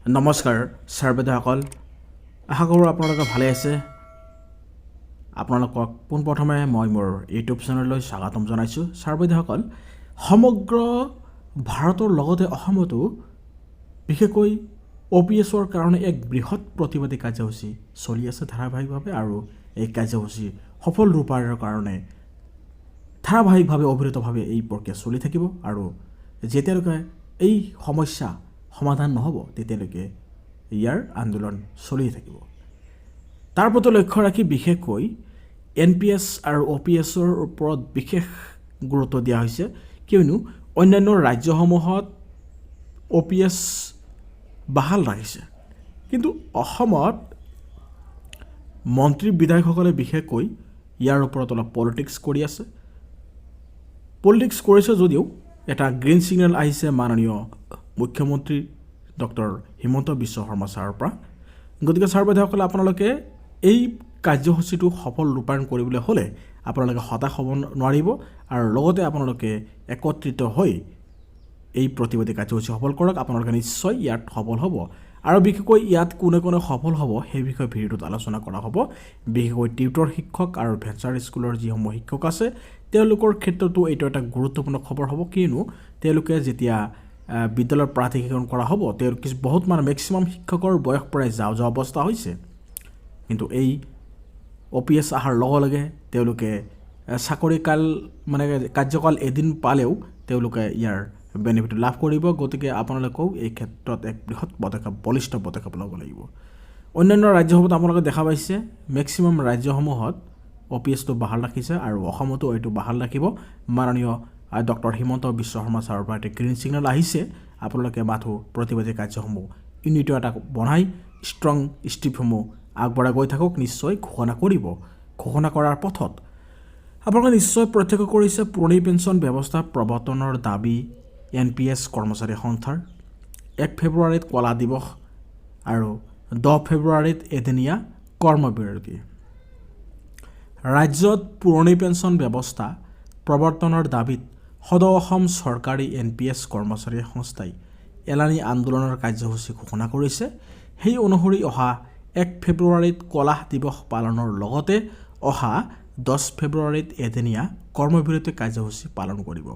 নমস্কাৰ ছাৰবেদাসকল, আশা কৰোঁ আপোনালোকে ভালে আছে। আপোনালোকক পোনপ্ৰথমে মই মোৰ ইউটিউব চেনেললৈ স্বাগতম জনাইছোঁ। ছাৰবেদাসকল, সমগ্ৰ ভাৰতৰ লগতে অসমতো বিশেষকৈ OPSৰ কাৰণে এক বৃহৎ প্ৰতিবাদী কাৰ্যসূচী চলি আছে ধাৰাবাহিকভাৱে, আৰু এই কাৰ্যসূচী সফল ৰূপায়ণৰ কাৰণে ধাৰাবাহিকভাৱে অবিৰতভাৱে এই প্ৰক্ৰিয়া চলি থাকিব, আৰু যেতিয়ালৈকে এই সমস্যা সমাধান নহ'ব তেতিয়ালৈকে ইয়াৰ আন্দোলন চলি থাকিব। তাৰ প্ৰতি লক্ষ্য ৰাখি বিশেষকৈ NPS আৰু OPSৰ ওপৰত বিশেষ গুৰুত্ব দিয়া হৈছে, কিয়নো অন্যান্য ৰাজ্যসমূহত OPS বাহাল ৰাখিছে, কিন্তু অসমত মন্ত্ৰী বিধায়কসকলে বিশেষকৈ ইয়াৰ ওপৰত অলপ পলিটিক্স কৰি আছে। পলিটিক্স কৰিছে যদিও এটা গ্ৰীণ ছিগনেল আহিছে মাননীয় মুখ্যমন্ত্ৰী ডক্টৰ হিমন্ত বিশ্ব শৰ্মা ছাৰৰ পৰা। গতিকে ছাৰবেদাসকলে আপোনালোকে এই কাৰ্যসূচীটো সফল ৰূপায়ণ কৰিবলৈ হ'লে আপোনালোকে হতাশ হ'ব নোৱাৰিব, আৰু লগতে আপোনালোকে একত্ৰিত হৈ এই প্ৰতিবাদী কাৰ্যসূচী সফল কৰক। আপোনালোকে নিশ্চয় ইয়াত সফল হ'ব, আৰু বিশেষকৈ ইয়াত কোনে কোনে সফল হ'ব সেই বিষয়ে ভিডিঅ'টোত আলোচনা কৰা হ'ব। বিশেষকৈ টিউটৰ শিক্ষক আৰু ভেঞ্চাৰ স্কুলৰ যিসমূহ শিক্ষক আছে তেওঁলোকৰ ক্ষেত্ৰতো এইটো এটা গুৰুত্বপূৰ্ণ খবৰ হ'ব, কিয়নো তেওঁলোকে যেতিয়া বিদ্যালয়ৰ প্ৰাথমিকীকৰণ কৰা হ'ব তেওঁলোকে বহুত মেক্সিমাম শিক্ষকৰ বয়স প্ৰায় যাওঁ অৱস্থা হৈছে, কিন্তু এই OPS অহাৰ লগে লগে তেওঁলোকে চাকৰি কাৰ্যকাল এদিন পালেও তেওঁলোকে ইয়াৰ বেনিফিট লাভ কৰিব। গতিকে আপোনালোকেও এই ক্ষেত্ৰত এক বৃহৎ পদক্ষেপ, বলিষ্ঠ পদক্ষেপ ল'ব লাগিব। অন্যান্য ৰাজ্যসমূহত আপোনালোকে দেখা পাইছে মেক্সিমাম ৰাজ্যসমূহত OPSটো বাহাল ৰাখিছে, আৰু অসমতো এইটো বাহাল ৰাখিব। মাননীয় ডক্টৰ হিমন্ত বিশ্ব শৰ্মা ছাৰৰ পৰা এটা গ্ৰীণ ছিগনেল আহিছে। আপোনালোকে মাথো প্ৰতিবাদী কাৰ্যসমূহ ইউনিটো এটা বনাই ষ্ট্ৰং ষ্টেপসমূহ আগবঢ়াই গৈ থাকক, নিশ্চয় ঘোষণা কৰিব। ঘোষণা কৰাৰ পথত আপোনালোকে নিশ্চয় প্ৰত্যক্ষ কৰিছে পুৰণি পেঞ্চন ব্যৱস্থা প্ৰৱৰ্তনৰ দাবী NPS কৰ্মচাৰী সংস্থাৰ। 1 ফেব্ৰুৱাৰীত কলা দিৱস আৰু 10 ফেব্ৰুৱাৰীত এদিনীয়া কৰ্মবিৰতি। ৰাজ্যত পুৰণি পেঞ্চন ব্যৱস্থা প্ৰৱৰ্তনৰ দাবীত সদৌ অসম চৰকাৰী NPS কৰ্মচাৰী সংস্থাই এলানি আন্দোলনৰ কাৰ্যসূচী ঘোষণা কৰিছে। সেই অনুসৰি অহা 1 ফেব্ৰুৱাৰীত কলা দিৱস পালনৰ লগতে অহা 10 ফেব্ৰুৱাৰীত এদিনীয়া কৰ্মবিৰতি কাৰ্যসূচী পালন কৰিব।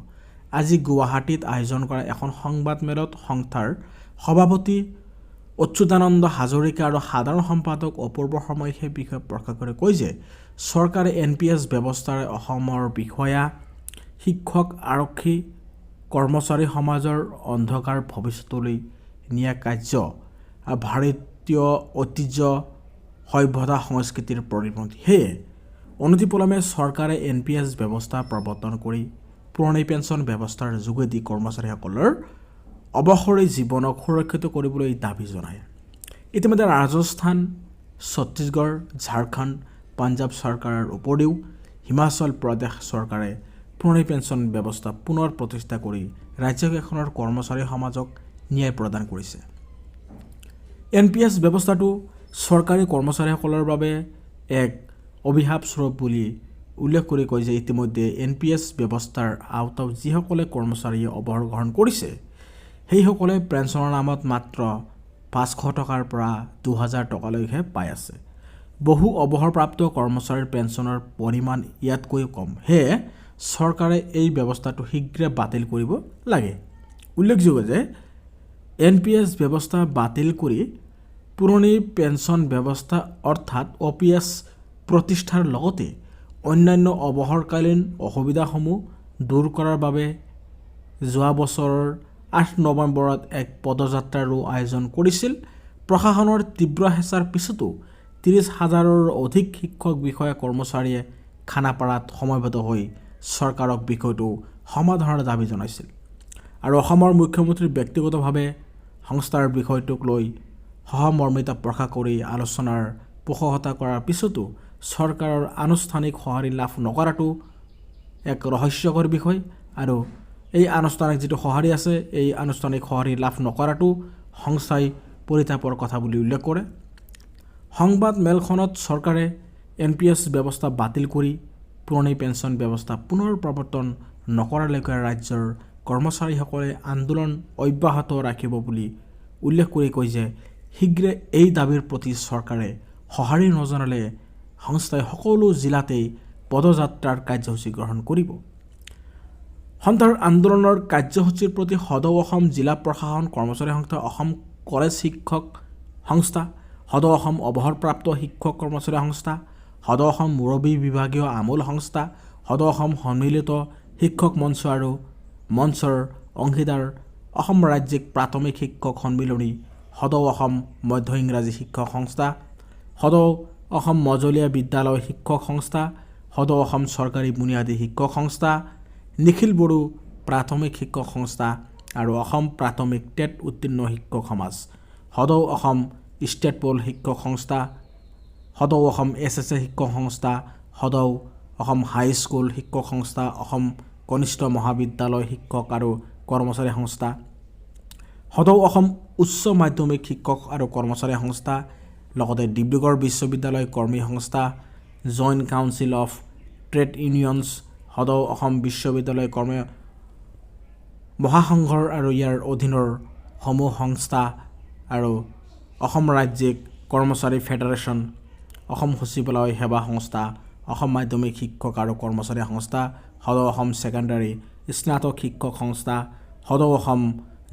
আজি গুৱাহাটীত আয়োজন কৰা এখন সংবাদমেলত সংস্থাৰ সভাপতি অচ্যুতানন্দ হাজৰিকা আৰু সাধাৰণ সম্পাদক অপূৰ্ব শৰ্মাই সেই বিষয়ে প্ৰকাশ কৰি কয় যে চৰকাৰে NPS ব্যৱস্থাৰে অসমৰ বিষয়া, শিক্ষক, আৰক্ষী, কৰ্মচাৰী সমাজৰ অন্ধকাৰ ভৱিষ্যতলৈ নিয়া কাৰ্য ভাৰতীয় ঐতিহ্য, সভ্যতা, সংস্কৃতিৰ পৰিপন্থী। সেয়ে অনতিপলমে চৰকাৰে NPS ব্যৱস্থা প্ৰৱৰ্তন কৰি পুৰণি পেঞ্চন ব্যৱস্থাৰ যোগেদি কৰ্মচাৰীসকলৰ অৱসৰী জীৱনক সুৰক্ষিত কৰিবলৈ দাবী জনায়। ইতিমধ্যে ৰাজস্থান, ছত্তীশগড়, ঝাৰখণ্ড, পাঞ্জাৱ চৰকাৰৰ উপৰিও হিমাচল প্ৰদেশ চৰকাৰে পুৰণি পেঞ্চন ব্যৱস্থা পুনৰ প্ৰতিষ্ঠা কৰি ৰাজ্যকেইখনৰ কৰ্মচাৰী সমাজক ন্যায় প্ৰদান কৰিছে। NPS ব্যৱস্থাটো চৰকাৰী কৰ্মচাৰীসকলৰ বাবে এক অভিশাপ স্বৰূপ বুলি উল্লেখ কৰি কয় যে ইতিমধ্যে NPS ব্যৱস্থাৰ আওতাত যিসকলে কৰ্মচাৰীয়ে অৱসৰ গ্ৰহণ কৰিছে সেইসকলে পেঞ্চনৰ নামত মাত্ৰ 500 টকাৰ পৰা 2000 টকালৈহে পাই আছে। বহু অৱসৰপ্ৰাপ্ত কৰ্মচাৰীৰ পেঞ্চনৰ পৰিমাণ ইয়াতকৈ কম। সেয়ে চৰকাৰে এই ব্যৱস্থাটো শীঘ্ৰে বাতিল কৰিব লাগে। উল্লেখযোগ্য যে NPS ব্যৱস্থা বাতিল কৰি পুৰণি পেঞ্চন ব্যৱস্থা অৰ্থাৎ OPS প্ৰতিষ্ঠাৰ লগতে অন্যান্য অৱসৰকালীন অসুবিধাসমূহ দূৰ কৰাৰ বাবে যোৱা বছৰৰ 8 নৱেম্বৰত এক পদযাত্ৰাৰো আয়োজন কৰিছিল। প্ৰশাসনৰ তীব্ৰ হেঁচাৰ পিছতো 30,000ৰো অধিক শিক্ষক বিষয়া কৰ্মচাৰীয়ে খানাপাৰাত সমবেত হৈ চৰকাৰক বিষয়টো সমাধানৰ দাবী জনাইছিল, আৰু অসমৰ মুখ্যমন্ত্ৰীৰ ব্যক্তিগতভাৱে সংস্থাৰ বিষয়টোক লৈ সহমৰ্মিতা প্ৰকাশ কৰি আলোচনাৰ পোষকতা কৰাৰ পিছতো চৰকাৰৰ আনুষ্ঠানিক সঁহাৰি লাভ নকৰাটো এক ৰহস্যকৰ বিষয়, আৰু এই আনুষ্ঠানিক যিটো সঁহাৰি আছে এই আনুষ্ঠানিক সঁহাৰি লাভ নকৰাটো সংস্থাই পৰিতাপৰ কথা বুলি উল্লেখ কৰে। সংবাদ মেলখনত চৰকাৰে NPS ব্যৱস্থা বাতিল কৰি পুৰণি পেঞ্চন ব্যৱস্থা পুনৰ প্ৰৱৰ্তন নকৰালৈকে ৰাজ্যৰ কৰ্মচাৰীসকলে আন্দোলন অব্যাহত ৰাখিব বুলি উল্লেখ কৰি কয় যে শীঘ্ৰে এই দাবীৰ প্ৰতি চৰকাৰে সঁহাৰি নজনালে সংস্থাই সকলো জিলাতেই পদযাত্ৰাৰ কাৰ্যসূচী গ্ৰহণ কৰিব। সন্থাৰ আন্দোলনৰ কাৰ্যসূচীৰ প্ৰতি সদৌ অসম জিলা প্ৰশাসন কৰ্মচাৰী সংস্থা, অসম কলেজ শিক্ষক সংস্থা, সদৌ অসম অৱসৰপ্ৰাপ্ত শিক্ষক কৰ্মচাৰী সংস্থা, সদৌ অসম মুৰব্বী বিভাগীয় আমোল সংস্থা, সদৌ অসম সন্মিলিত শিক্ষক মঞ্চ আৰু মঞ্চৰ অংশীদাৰ, অসম ৰাজ্যিক প্ৰাথমিক শিক্ষক সন্মিলনী, সদৌ অসম মধ্য ইংৰাজী শিক্ষক সংস্থা, সদৌ অসম মজলীয়া বিদ্যালয় শিক্ষক সংস্থা, সদৌ অসম চৰকাৰী বুনিয়াদী শিক্ষক সংস্থা, নিখিল বড়ো প্ৰাথমিক শিক্ষক সংস্থা আৰু অসম প্ৰাথমিক টেট উত্তীৰ্ণ শিক্ষক সমাজ, সদৌ অসম ষ্টেট পল শিক্ষক সংস্থা, সদৌ অসম SSA শিক্ষক সংস্থা, সদৌ অসম হাইস্কুল শিক্ষক সংস্থা, অসম কনিষ্ঠ মহাবিদ্যালয় শিক্ষক আৰু কৰ্মচাৰী সংস্থা, সদৌ অসম উচ্চ মাধ্যমিক শিক্ষক আৰু কৰ্মচাৰী সংস্থা, লগতে ডিব্ৰুগড় বিশ্ববিদ্যালয় কৰ্মী সংস্থা, joint council of trade unions, সদৌ অসম বিশ্ববিদ্যালয় কৰ্মী মহাসংঘৰ আৰু ইয়াৰ অধীনৰ সমূহ সংস্থা আৰু অসম ৰাজ্যিক কৰ্মচাৰী ফেডাৰেশ্যন, অসম সচিবালয় সেৱা সংস্থা, অসম মাধ্যমিক শিক্ষক আৰু কৰ্মচাৰী সংস্থা, সদৌ অসম ছেকেণ্ডাৰী স্নাতক শিক্ষক সংস্থা, সদৌ অসম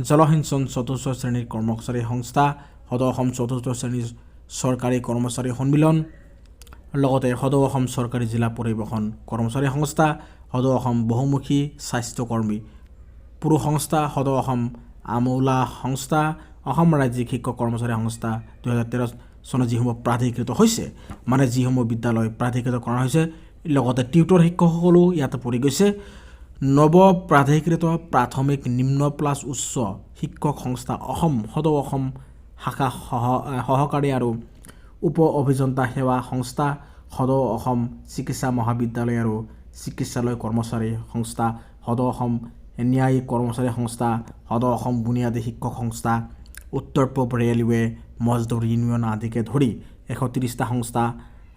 জলসিঞ্চন চতুৰ্থ শ্ৰেণীৰ কৰ্মচাৰী সংস্থা, সদৌ অসম চতুৰ্থ শ্ৰেণীৰ চৰকাৰী কৰ্মচাৰী সন্মিলন, লগতে সদৌ অসম চৰকাৰী জিলা পৰিবহণ কৰ্মচাৰী সংস্থা, সদৌ অসম বহুমুখী স্বাস্থ্যকৰ্মী পুৰুষ সংস্থা, সদৌ অসম আমোলা সংস্থা, অসম ৰাজ্যিক শিক্ষক কৰ্মচাৰী সংস্থা 2013 চনত যিসমূহ প্ৰাধিকৃত হৈছে, মানে যিসমূহ বিদ্যালয় প্ৰাধিকৃত কৰা হৈছে, লগতে টিউটৰ শিক্ষকসকলো ইয়াতে পৰি গৈছে। নৱ প্ৰাধিকৃত প্ৰাথমিক নিম্ন প্লাছ উচ্চ শিক্ষক সংস্থা অসম, সদৌ অসম শাখা সহকাৰী আৰু উপ অভিযন্তা সেৱা সংস্থা, সদৌ অসম চিকিৎসা মহাবিদ্যালয় আৰু চিকিৎসালয় কৰ্মচাৰী সংস্থা, সদৌ অসম ন্যায়িক কৰ্মচাৰী সংস্থা, সদৌ অসম বুনিয়াদী শিক্ষক সংস্থা, উত্তৰ পূব ৰেলৱে মজদুৰ ইউনিয়ন আদিকে ধৰি 130টা সংস্থা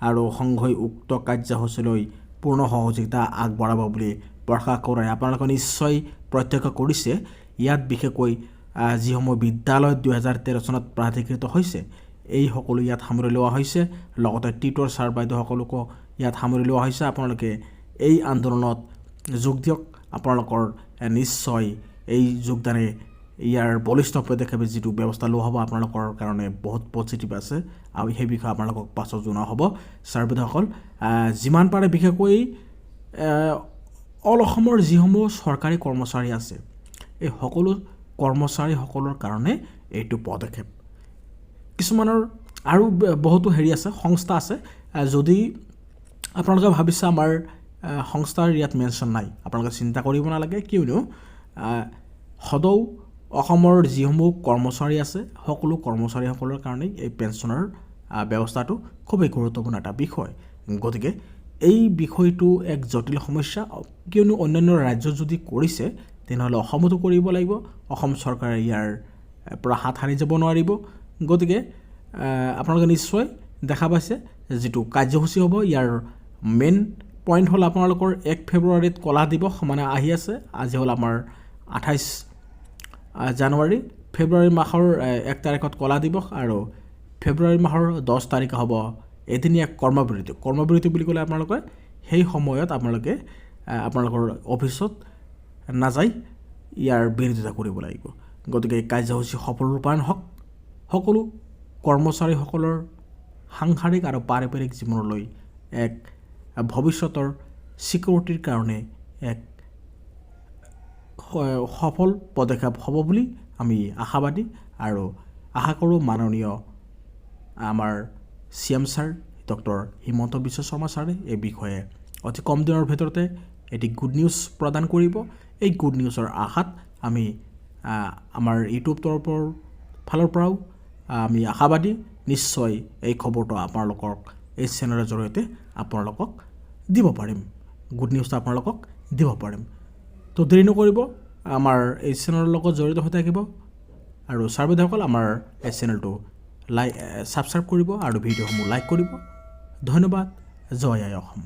আৰু সংঘই উক্ত কাৰ্যসূচীলৈ পূৰ্ণ সহযোগিতা আগবঢ়াব বুলি প্ৰকাশ কৰে। আপোনালোকে নিশ্চয় প্ৰত্যক্ষ কৰিছে, ইয়াত বিশেষকৈ যিসমূহ বিদ্যালয় 2013 চনত প্ৰাধিকৃত হৈছে এই সকলো ইয়াত সামৰি লোৱা হৈছে, লগতে টিউটৰ ছাৰ বাইদেউসকলকো ইয়াত সামৰি লোৱা হৈছে। আপোনালোকে এই আন্দোলনত যোগ দিয়ক। আপোনালোকৰ নিশ্চয় এই যোগদানে ইয়াৰ বলিষ্ঠ পদক্ষেপে যিটো ব্যৱস্থা লোৱা হ'ব আপোনালোকৰ কাৰণে বহুত পজিটিভ আছে আৰু সেই বিষয়ে আপোনালোকক পাছত জনোৱা হ'ব। ছাৰ বাইদেউসকল যিমান পাৰে বিশেষকৈ অল অসমৰ যিসমূহ চৰকাৰী কৰ্মচাৰী আছে এই সকলো কৰ্মচাৰীসকলৰ কাৰণে এইটো পদক্ষেপ। কিছুমানৰ আৰু বহুতো আছে সংস্থা আছে, যদি আপোনালোকে ভাবিছে আমাৰ সংস্থাৰ ইয়াত মেনশ্যন নাই, আপোনালোকে চিন্তা কৰিব নালাগে, কিয়নো সদৌ অসমৰ যিসমূহ কৰ্মচাৰী আছে সকলো কৰ্মচাৰীসকলৰ কাৰণেই এই পেঞ্চনৰ ব্যৱস্থাটো খুবেই গুৰুত্বপূৰ্ণ এটা বিষয়। গতিকে এই বিষয়টো এক জটিল সমস্যা, কিয়নো অন্যান্য ৰাজ্য যদি কৰিছে তেনেহ'লে অসমতো কৰিব লাগিব। অসম চৰকাৰে ইয়াৰ পৰা হাত সাৰি যাব নোৱাৰিব। গতিকে আপোনালোকে নিশ্চয় দেখা পাইছে যিটো কাৰ্যসূচী হ'ব, ইয়াৰ মেইন পইণ্ট হ'ল আপোনালোকৰ 1 ফেব্ৰুৱাৰীত কলা দিৱস মানে আহি আছে। আজি হ'ল আমাৰ 28 জানুৱাৰী। ফেব্ৰুৱাৰী মাহৰ 1 তাৰিখত কলা দিৱস আৰু ফেব্ৰুৱাৰী মাহৰ 10 তাৰিখে হ'ব এদিনীয়া কৰ্মবিৰতি। কৰ্মবিৰতি বুলি ক'লে আপোনালোকে সেই সময়ত আপোনালোকে আপোনালোকৰ অফিচত নাযায় ইয়াৰ বিৰোধিতা কৰিব লাগিব। গতিকে এই কাৰ্যসূচী সফল ৰূপায়ণ হওক, সকলো কৰ্মচাৰীসকলৰ সাংসাৰিক আৰু পাৰিবাৰিক জীৱনলৈ এক ভৱিষ্যতৰ ছিকিউৰিটিৰ কাৰণে এক সফল পদক্ষেপ হ'ব বুলি আমি আশাবাদী আৰু আশা কৰোঁ মাননীয় আমাৰ CM sir doctor Himanta Biswa Sarma ছাৰে এই বিষয়ে অতি কম দিনৰ ভিতৰতে এটি গুড নিউজ প্ৰদান কৰিব। এই গুড নিউজৰ আশাত আমি আমাৰ ইউটিউব তৰফৰ ফালৰ পৰাও আমি আশাবাদী। নিশ্চয় এই খবৰটো আপোনালোকক এই চেনেলৰ জৰিয়তে আপোনালোকক দিব পাৰিম, গুড নিউজটো আপোনালোকক দিব পাৰিম। তো দেৰি নকৰিব, আমাৰ এই চেনেলৰ লগত জড়িত হৈ থাকিব আৰু ছাৰ বাইদেউসকল আমাৰ এই চেনেলটো ছাবস্ক্ৰাইব কৰিব আৰু ভিডিঅ'সমূহ লাইক কৰিব। ধন্যবাদ। জয় আই অসম।